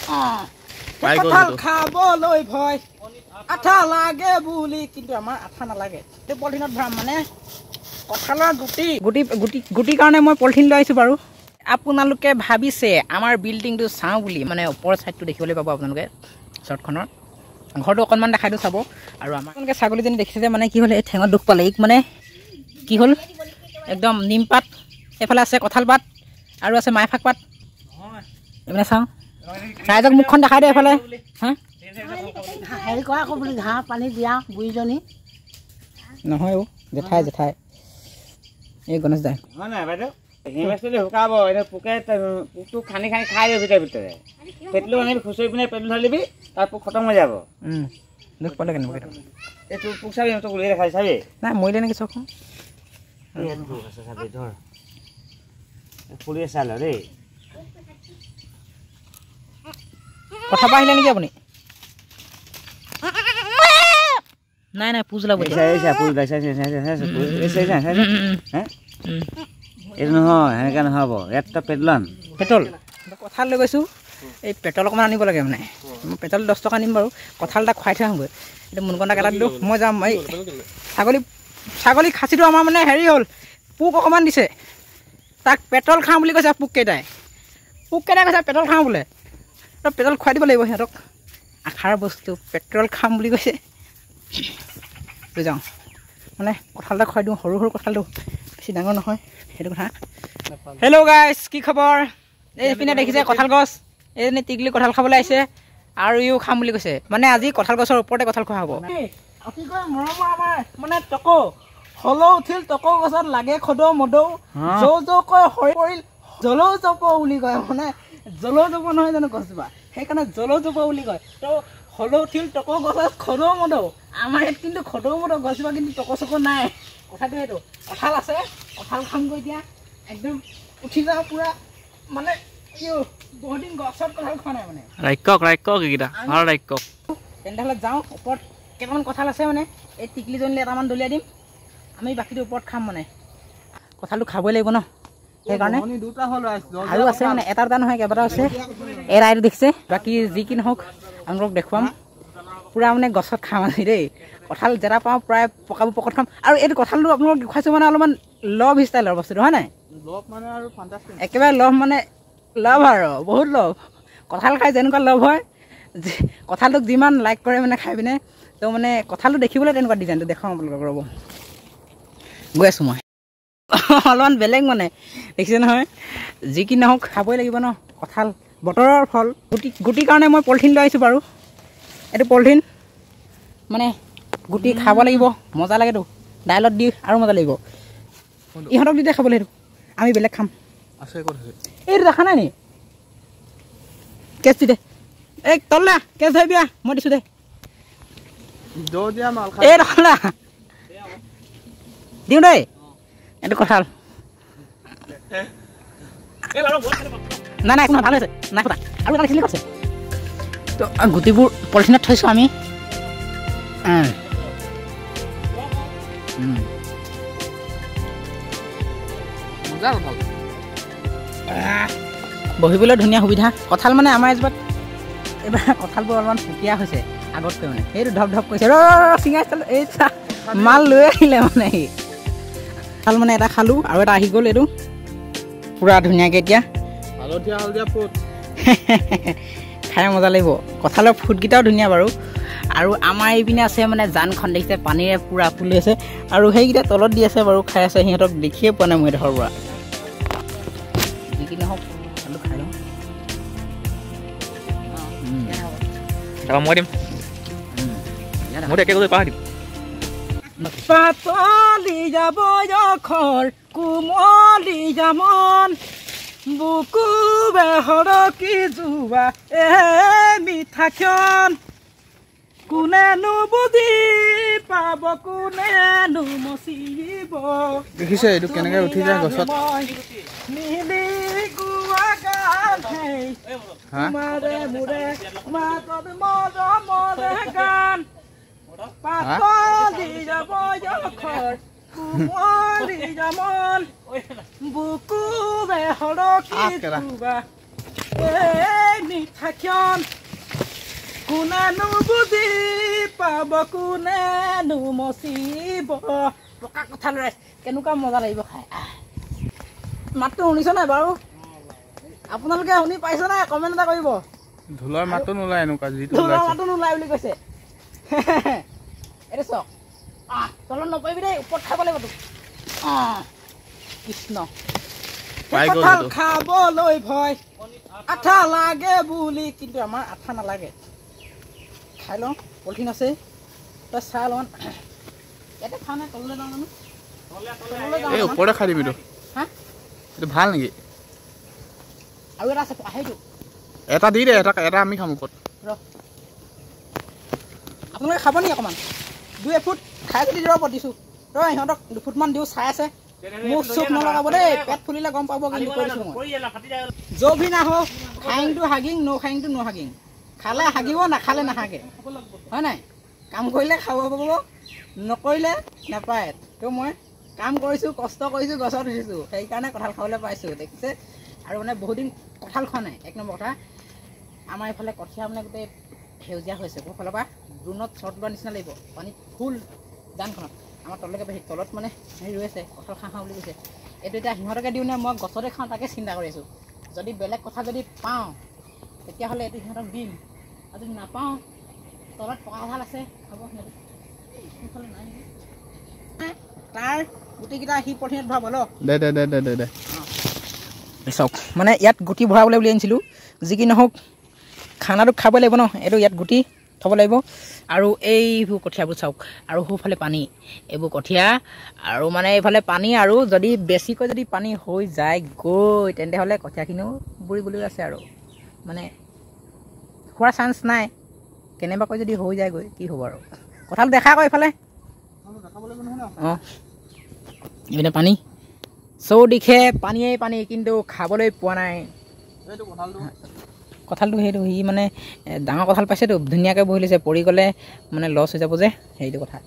কঁঠাল খাবলৈ ভয় আঠা লাগে বুলি কিন্তু আমাৰ আঠা নালাগে এই পলিথিনত ভৰাম মানে কঁঠালৰ গুটি কাৰণে মই পলিথিন লৈ আহিছোঁ বাৰু আপোনালোকে ভাবিছে আমাৰ বিল্ডিংটো চাওঁ বুলি মানে ওপৰৰ ছাইডটো দেখিবলৈ পাব আপোনালোকে শ্বৰ্টখনৰ ঘৰটো অকণমান দেখাই দিওঁ চাব আৰু আমাৰ আপোনালোকে ছাগলীজনী দেখিছে যে মানে কি হ'ল এই ঠেঙত দুখ পালে এইক মানে কি হ'ল একদম নিমপাত এইফালে আছে কঁঠাল পাত আৰু আছে মাইফাক পাত এইপিনে চাওঁ ৰাইজক মুখখন দেখাই দিয়ে এইফালে হা হেৰি কৰা আকৌ বুলি ঘাঁহ পানী দিয়া বুঢ়ীজনী নহয় অ' জেঠাই এই গণেশ দাই হয় নাই বাইদেউ হিমাচলি শুকাব এতিয়া পোকে পোকটো খানি খাই যাব ভিতৰে পেটলো আনিবি খুচৰি পিনে পেটলো ঢালিবি তাৰ পোক খতম হৈ যাব দুখ পালে কেনেকৈ এই তোৰ পোক চাবি তোক উলিয়াই দেখাই চাবি নাই মৰিলে নেকি চকখন চাবি ধৰ ফুলি চাল দেই কথা পৰা আহিলে নেকি আপুনি নাই পুজ ওলাব এইটো নহয় সেনেকৈ নহ'ব ইয়াত পেটলান পেট্ৰল কঁঠাল লৈ গৈছোঁ এই পেট্ৰল অকণমান আনিব লাগে মানে মই পেট্ৰল 10 টকা নিম বাৰু কঁঠাল এটা খুৱাই থৈ আহোঁগৈ এতিয়া মুনকণ্ডাক এটা দিলোঁ মই যাম এই ছাগলী খাচীটো আমাৰ মানে হেৰি হ'ল পোক অকণমান দিছে তাক পেট্ৰল খাওঁ বুলি কৈছে পোককেইটাই কৈছে পেট্ৰল খাওঁ বোলে পেট্ৰল খুৱাই দিব লাগিব সিহঁতক আশাৰ বস্তু পেট্ৰল খাম বুলি কৈছে লৈ যাওঁ মানে কঁঠাল এটা খুৱাই দিওঁ সৰু কঁঠালটো বেছি ডাঙৰ নহয় সেইটো কথা হেল্ল' গাইজ কি খবৰ এইপিনে দেখিছে কঁঠাল গছ এইজনী টিকলি কঁঠাল খাবলৈ আহিছে আৰু ইও খাম বুলি কৈছে মানে আজি কঁঠাল গছৰ ওপৰতে কঁঠাল খোৱা হ'ব অতিকৈ মৰমৰ আমাৰ মানে টকৌ হলৌ উঠিল টকৌ গছত লাগে খদৌ মদৌ জৌকৈ সৰি পৰিল জলৌ জপ বুলি কয় মানে জলৌ জপ নহয় জানো গছজোপা সেইকাৰণে জলৌ জপ বুলি কয় তো হলৌ উঠিল টকৌ গছত খদৌ মদৌ আমাৰ ইয়াত কিন্তু খদৌ মদৌ গছজোপা কিন্তু টকৌ চক নাই কথাটো সেইটো কঁঠাল আছে কঁঠাল খামগৈ এতিয়া একদম উঠি যাওঁ পুৰা মানে কি বহুত দিন গছত কঁঠাল খোৱা নাই মানে ৰাক্ষক এইকেইটা ভাল ৰাক্ষক তেনেহ'লে যাওঁ ওপৰত কেইটামান কঁঠাল আছে মানে এই টিকলিজনীলৈ এটামান দলিয়াই দিম আমি বাকীটো ওপৰত খাম মানে কঁঠালটো খাবই লাগিব ন সেইকাৰণে আৰু আছে মানে এটা নহয় কেইবাটাও আছে এৰাইটো দেখিছে বাকী যি কি নহওক আপোনালোকক দেখুৱাম পুৰা মানে গছত খাম আজি দেই কঁঠাল যেটা পাওঁ প্ৰায় পকত খাম আৰু এইটো কঁঠালটো আপোনালোকক দেখুৱাইছোঁ মানে অলপমান লভ ষ্টাইলৰ বস্তুটো হয় নাই একেবাৰে লভ মানে লভ আৰু বহুত লভ কঁঠাল খাই যেনেকুৱা লভ হয় কঁঠালটোক যিমান লাইক কৰে মানে খাই পিনে তো মানে কঁঠালটো দেখিবলৈ তেনেকুৱা ডিজাইনটো দেখাওঁ আপোনালোকক ৰ'ব গৈ আছোঁ মই অলপমান বেলেগ মানে দেখিছে নহয় যি কি নহওক খাবই লাগিব ন কঁঠাল বতৰৰ ফল গুটিৰ কাৰণে মই পলিথিন লৈ আহিছোঁ বাৰু এইটো পলিথিন মানে গুটি খাব লাগিব মজা লাগেতো দাইলত দি আৰু মজা লাগিব ইহঁতক দি খাব লাগিব আমি বেলেগ খাম এইটো দেখা নাই নি কেছ দি দে এই তললা কেছ ধৰি বিয়া মই দিছোঁ দে এই ৰখলা দিওঁ দেই এইটো কঁঠাল নাই একো নহয় ভাল হৈছে নাই কথা আৰু এটা চিলি আছে তো গুটিবোৰ পলিথিনত থৈছোঁ আমি বহিবলৈ ধুনীয়া সুবিধা কঁঠাল মানে আমাৰ এজোপাত এইবাৰ কঁঠালবোৰ অলপমান সুকীয়া হৈছে আগতকৈ মানে সেইটো ধপ ধপ কৰিছে চিঙাই এই মাল লৈ আহিলে মানে সি কঁঠাল মানে এটা খালোঁ আৰু এটা আহি গ'ল এইটো পূৰা ধুনীয়াকৈ এতিয়া হালধীয়া ফুট খাই মজা লাগিব কঁঠালৰ ফুটকেইটাও ধুনীয়া বাৰু আৰু আমাৰ এইপিনে আছে মানে জানখন দেখিছে পানীৰে পূৰা ফুলি আছে আৰু সেইকেইটা তলত দি আছে বাৰু খাই আছে সিহঁতক দেখিয়ে পোৱা নাই মই এডোখৰ পৰা যি কি নহওক খাই লওঁ মই দিম মই একে কৰি পাহৰি দিম পাতলি যাব যখৰ কোমলি যামন বুকু বেহৰ কি জুৱা মিঠাখন কোনেনো বুজি পাব কোনেনো মচিব দেখিছে এইটো কেনেকৈ উঠি যায় গছত মিলি গুৱা গান মাৰে মুৰে মাতত মৰে গান পাতলি যাব যখৰ কোমলি যামন বুকু বেহৰ কি জুৱা মিঠাক্ষণ কোনেনো বুজি পাব কোনেনো মচিব পকা কঁঠাল কেনেকুৱা মজা লাগিব খাই মাতটো শুনিছ নাই বাৰু আপোনালোকে শুনি পাইছে নাই কমেণ্ট এটা কৰিব ঢোলৰ মাতো নোলায় এনেকুৱা যিটো ঢোলৰ মাতো নোলায় বুলি কৈছে এইটো চাওক তলত নপৰিবি দেই ওপৰত খাব লাগিব তোক কৃষ্ণ কঁঠাল খাবলৈ ভয় আঠা লাগে বুলি কিন্তু আমাৰ আঠা নালাগে খাই লওঁ পলিথিন আছে তই চাই লওঁ ইয়াতে খা নাই তললৈ যাওঁ জানো এই ওপৰতে খাই দিবি হা এইটো ভাল নেকি আৰু এটা আছে সেইটো এটা দি দে এটা আমি খাম ওপৰত ৰ আপোনালোকে খাব নি অকণমান 2 এফুট খাই যদি দিব দিছোঁ তই সিহঁতক 2 ফুটমান দিওঁ চাই আছে মুখ চুখ নলগাব দেই পেট ফুলিলে গম পাব কিন্তু কৈ দিছোঁ মই জভি নাহক খাইংটো হাগিং ন খাইংটো ন হাগিং খালে হাগিব নাখালে নাহাগে হয় নাই কাম কৰিলে খাব পাব নকৰিলে নাপায় তো মই কাম কৰিছোঁ কষ্ট কৰিছোঁ গছত উঠিছোঁ সেইকাৰণে কঁঠাল খাবলৈ পাইছোঁ দেখিছে আৰু মানে বহুত দিন কঁঠাল খোৱা নাই 1 নম্বৰ কথা আমাৰ এইফালে কঠীয়া মানে গোটেই সেউজীয়া হৈছে কোৰফালৰ পৰা ড্ৰোনত শ্বট লোৱাৰ নিচিনা লাগিব পানীত ফুল জানখনত আমাৰ তললৈকে তলত মানে হেৰি ৰৈ আছে কঁঠাল খাওঁ বুলি কৈছে এইটো এতিয়া সিহঁতকে দিওঁ নে মই গছতে খাওঁ তাকে চিন্তা কৰি আছোঁ যদি বেলেগ কথা যদি পাওঁ তেতিয়াহ'লে এইটো সিহঁতক দিম আৰু যদি নাপাওঁ তলত পকা কঁঠাল আছে খাব সিহঁতে সেইফালে নাই নেকি তাৰ গুটিকেইটা সি পলিথিনত ভৰাব ল দে চাওক মানে ইয়াত গুটি ভৰাবলৈ বুলি আনিছিলোঁ যি কি নহওক খানাটো খাব লাগিব ন এইটো ইয়াত গুটি থ'ব লাগিব আৰু এইবোৰ কঠীয়াবোৰ চাওক আৰু সোঁফালে পানী এইবোৰ কঠীয়া আৰু মানে এইফালে পানী আৰু যদি বেছিকৈ যদি পানী হৈ যায় গৈ তেন্তে হ'লে কঠীয়াখিনিও বুৰিবলৈ আছে আৰু মানে হোৱাৰ চান্স নাই কেনেবাকৈ যদি হৈ যায়গৈ কি হ'ব আৰু কঁঠাল দেখা আকৌ এইফালে অঁ এইপিনে পানী চৌদিশে পানীয়ে পানী কিন্তু খাবলৈ পোৱা নাই কঁঠালটো সেইটো সি মানে ডাঙৰ কঁঠাল পাইছেতো ধুনীয়াকৈ বহি লৈছে পৰি গ'লে মানে লছ হৈ যাব যে সেইটো কথা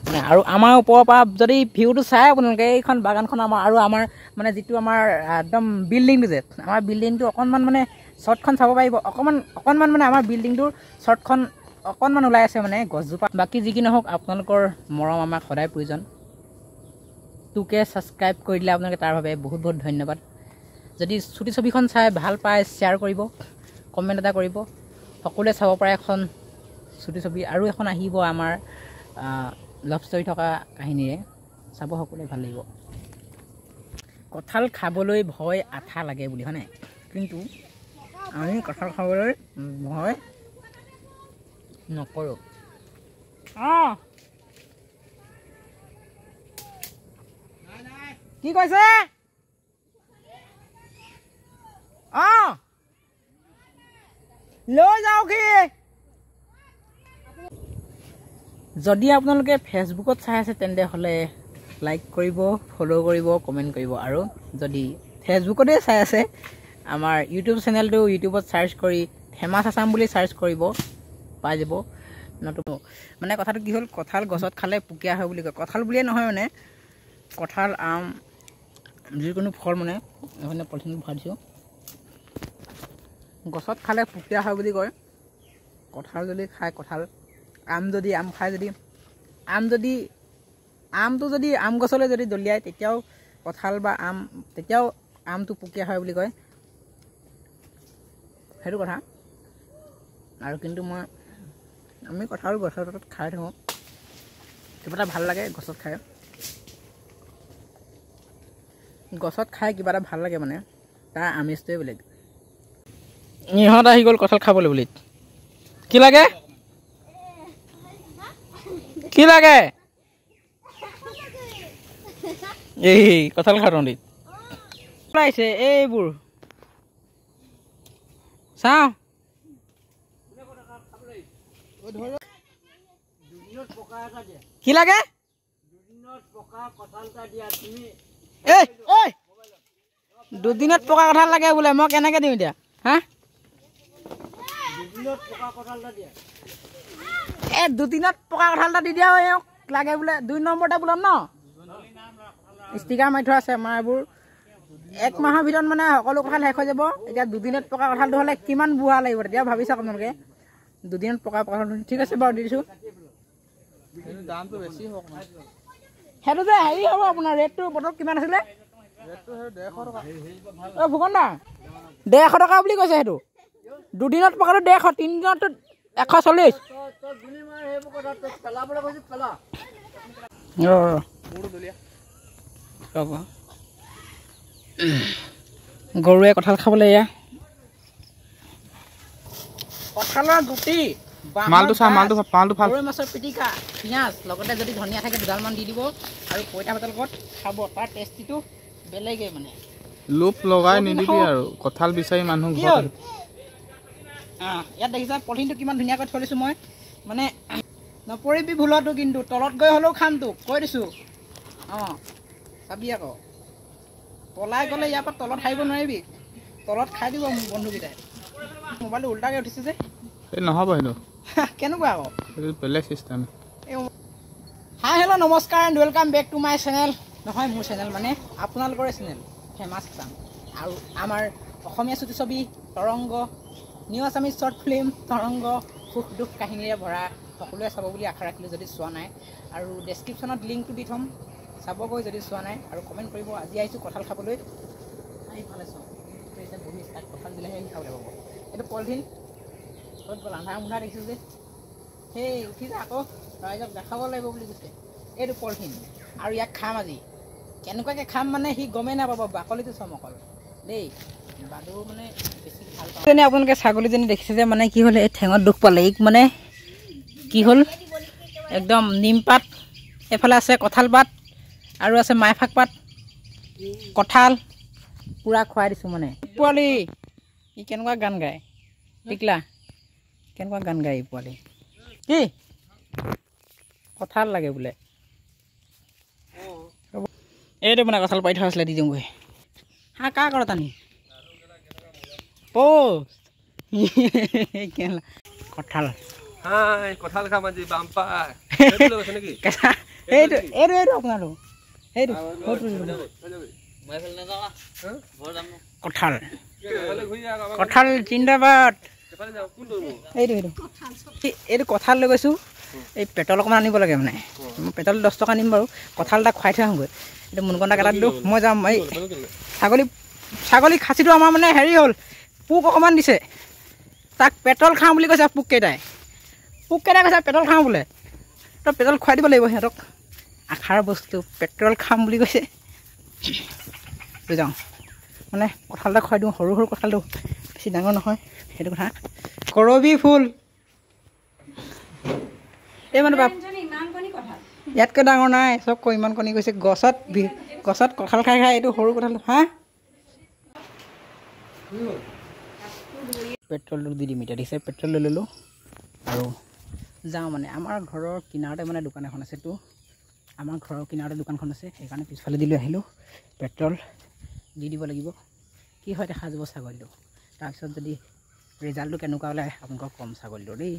মানে আৰু আমাৰ ওপৰৰ পৰা যদি ভিউটো চাই আপোনালোকে এইখন বাগানখন আমাৰ আৰু আমাৰ মানে যিটো আমাৰ একদম বিল্ডিংটো যে আমাৰ বিল্ডিংটো অকণমান মানে শ্বৰ্টখন চাব পাৰিব অকণমান মানে আমাৰ বিল্ডিংটোৰ শ্বৰ্টখন অকণমান ওলাই আছে মানে গছজোপা বাকী যি কি নহওক আপোনালোকৰ মৰম আমাক সদায় প্ৰয়োজন 2K ছাবস্ক্ৰাইব কৰি দিলে আপোনালোকে তাৰ বাবে বহুত বহুত ধন্যবাদ যদি চুটি ছবিখন চাই ভাল পায় শ্বেয়াৰ কৰিব কমেণ্ট এটা কৰিব সকলোৱে চাব পাৰে এখন চুটি ছবি আৰু এখন আহিব আমাৰ লাভ ষ্টৰি থকা কাহিনীৰে চাব সকলোৱে ভাল লাগিব কঁঠাল খাবলৈ ভয় আঠা লাগে বুলি হয়নে কিন্তু আমি কঁঠাল খাবলৈ ভয় নকৰোঁ কি কৈছে লৈ যাওক যদি আপোনালোকে ফেচবুকত চাই আছে তেন্তে হ'লে লাইক কৰিব ফ'ল' কৰিব কমেণ্ট কৰিব আৰু যদি ফেচবুকতে চাই আছে আমাৰ ইউটিউব চেনেলটো ইউটিউবত চাৰ্চ কৰি ফেমাছ আছাম বুলি চাৰ্চ কৰিব পাই যাব নতুন মানে কথাটো কি হ'ল কঁঠাল গছত খালে পুকীয়া হয় বুলি কয় কঁঠাল বুলিয়ে নহয় মানে কঁঠাল আম যিকোনো ফল মানে এইখনে পলিথিন ভৰাই দিছোঁ গছত খালে পুকীয়া হয় বুলি কয় কঁঠাল যদি খায় কঁঠাল আম খায় যদি আমটো যদি আম গছলৈ যদি দলিয়ায় তেতিয়াও কঁঠাল বা তেতিয়াও আমটো পুকীয়া হয় বুলি কয় সেইটো কথা আৰু কিন্তু আমি কঁঠাল গছৰ তলত খাই থাকোঁ কিবা এটা ভাল লাগে গছত খাই কিবা এটা ভাল লাগে মানে তাৰ আমেজটোৱে বেলেগ ইহঁত আহি গ'ল কঁঠাল খাবলৈ বুলি কি লাগে এই কঁঠাল খাওঁ দি ওলাইছে এইবোৰ চাওঁ কি লাগে দুদিনত পকা কঁঠাল লাগে বোলে মই কেনেকে দিম এতিয়া হা দুদিনত পকা কঁঠাল এটা দি দিয়া লাগে বোলে 2 নম্বৰতে বোলে ন ষ্টিকাৰ মাৰি থোৱা আছে আমাৰ এইবোৰ 1 মাহৰ ভিতৰত মানে সকলো কঁঠাল শেষ হৈ যাব। এতিয়া 2 দিনত পকা কঁঠালটো হ'লে কিমান বুঢ়া লাগিব তেতিয়া ভাবি চাওক আপোনালোকে। 2 দিনত পকা কঁঠালটো ঠিক আছে বাৰু দি দিছোঁ। দামটো বেছি হওক না সেইটো যে হেৰি হ'ব আপোনাৰ ৰেটটো বটল কিমান আছিলে? ৰেটটো 150 টকা। অ ফুকন দা 150 টকা বুলি কৈছে সেইটো। 2 দিনত পকাটো 150, 3 দিনততো 140। গৰুৱে কঁঠাল খাবলৈ এয়া কঁঠালৰ গুটি মালটো চা মালটো ভাল গৰৈ মাছৰ পিটিকা পিঁয়াজ লগতে যদি ধনিয়া থাকে দুডালমান দি দিব আৰু পইতা ভাতৰ লগত খাব। তাৰ টেষ্টিটো বেলেগেই মানে লোপ লগাই নিদিবি আৰু কঁঠাল বিচাৰি মানুহ ঘৰত। ইয়াত দেখিছা পলিথিনটো কিমান ধুনীয়াকৈ থৈ দিছোঁ মই মানে নপৰিবি ভুলতো কিন্তু তলত গৈ হ'লেও খাম তোক কৈ দিছোঁ। অঁ চাবি আকৌ পলাই গ'লে ইয়াৰ পৰা তলত হাৰিব নোৱাৰিবি। তলত খাই দিব মোৰ বন্ধুকেইটাই। মোবাইলটো উল্টাকৈ উঠিছে যে এই নহ'ব সেইটো কেনেকুৱা আকৌ সেইটো বেলেগ চিষ্টেম। হাই হেল্ল' নমস্কাৰ and welcome back to my channel. নহয় মোৰ চেনেল মানে আপোনালোকৰে চেনেল ফেমাছ চাম আৰু আমাৰ অসমীয়া চুটি ছবি তৰংগ নিউ আছামিজ শ্বৰ্ট ফিল্ম তৰংগ সুখ দুখ কাহিনীৰে ভৰা সকলোৱে চাব বুলি আশা ৰাখিলোঁ যদি চোৱা নাই। আৰু ডেছক্ৰিপশ্যনত লিংকটো দি থ'ম চাবগৈ যদি চোৱা নাই আৰু কমেণ্ট কৰিব। আজি আহিছোঁ কঁঠাল খাবলৈ। এইফালে চাওঁ বহি তাত কঁঠাল দিলেহে আহি খাবলৈ পাব। এইটো পলিথিন ক'ত গ'ল আন্ধাৰ মুন্ধাৰ দেখিছোঁ যে সেই উঠি যায় আকৌ ৰাইজক দেখাব লাগিব বুলি কৈছে। এইটো পলিথিন আৰু ইয়াক খাম আজি। কেনেকুৱাকৈ খাম মানে সি গমেই নাপাব বাকলিটো চম অকল দেই। বাদু মানে বেছি ভাল পাওঁ। যেনে আপোনালোকে ছাগলীজনী দেখিছে যে মানে কি হ'ল এই ঠেঙত দুখ পালে। এইক মানে কি হ'ল একদম নিমপাত এফালে আছে কঁঠাল পাত আৰু আছে মাইফাক পাত কঁঠাল পূৰা খুৱাই দিছোঁ মানে। পোৱালি ই কেনেকুৱা গান গায় টিকলা কেনেকুৱা গান গায় এই পোৱালি কি কঁঠাল লাগে বোলে। এইটো মানে কঁঠাল পাৰি থোৱা আছিলে দি দিওঁগৈ। হা কাৰ কৰা টানি কঁঠাল কঁঠাল খাম আজি বাম্পাৰ কেঁচা এইটো এইটো এইটো আপোনালোক সেইটো কঁঠাল কঁঠাল জিন্দাবাদ। এইটো এইটো এইটো কঁঠাল লৈ গৈছোঁ। এই পেট্ৰল অকণমান আনিব লাগে মানে মই পেট্ৰল 10 টকা নিম বাৰু। কঁঠাল এটা খুৱাই থৈ আহোঁগৈ। এইটো মুনকন্দাক এটা দিলোঁ মই যাম। এই ছাগলী খাচীটো আমাৰ মানে হেৰি হ'ল পোক অকণমান দিছে। তাক পেট্ৰল খাওঁ বুলি কৈছে। পোককেইটাই কৈছে পেট্ৰল খাওঁ বোলে। তই পেট্ৰল খুৱাই দিব লাগিব সিহঁতক। আশাৰ বস্তু পেট্ৰল খাম বুলি কৈছে। লৈ যাওঁ মানে কঁঠাল এটা খুৱাই দিওঁ। সৰু সৰু কঁঠালটো বেছি ডাঙৰ নহয় সেইটো কথা। কৰবী ফুল এই মানে ইয়াতকৈ ডাঙৰ নাই চব কৈ ইমান কণী গৈছে। গছত কঁঠাল খাই খাই এইটো সৰু কঁঠালটো হা পেট্ৰলটো দি দিম এতিয়া দিছে। পেট্ৰল লৈ ল'লোঁ আৰু যাওঁ মানে আমাৰ ঘৰৰ কিনাৰতে মানে দোকান এখন আছে। তো আমাৰ ঘৰৰ কিনাৰতে দোকানখন আছে সেইকাৰণে পিছফালে দি লৈ আহিলোঁ। পেট্ৰল দি দিব লাগিব কি হয় দেখা যাব ছাগলীটো। তাৰপিছত যদি ৰিজাল্টটো কেনেকুৱা ওলায় আপোনালোকক কম ছাগলীটো দেই।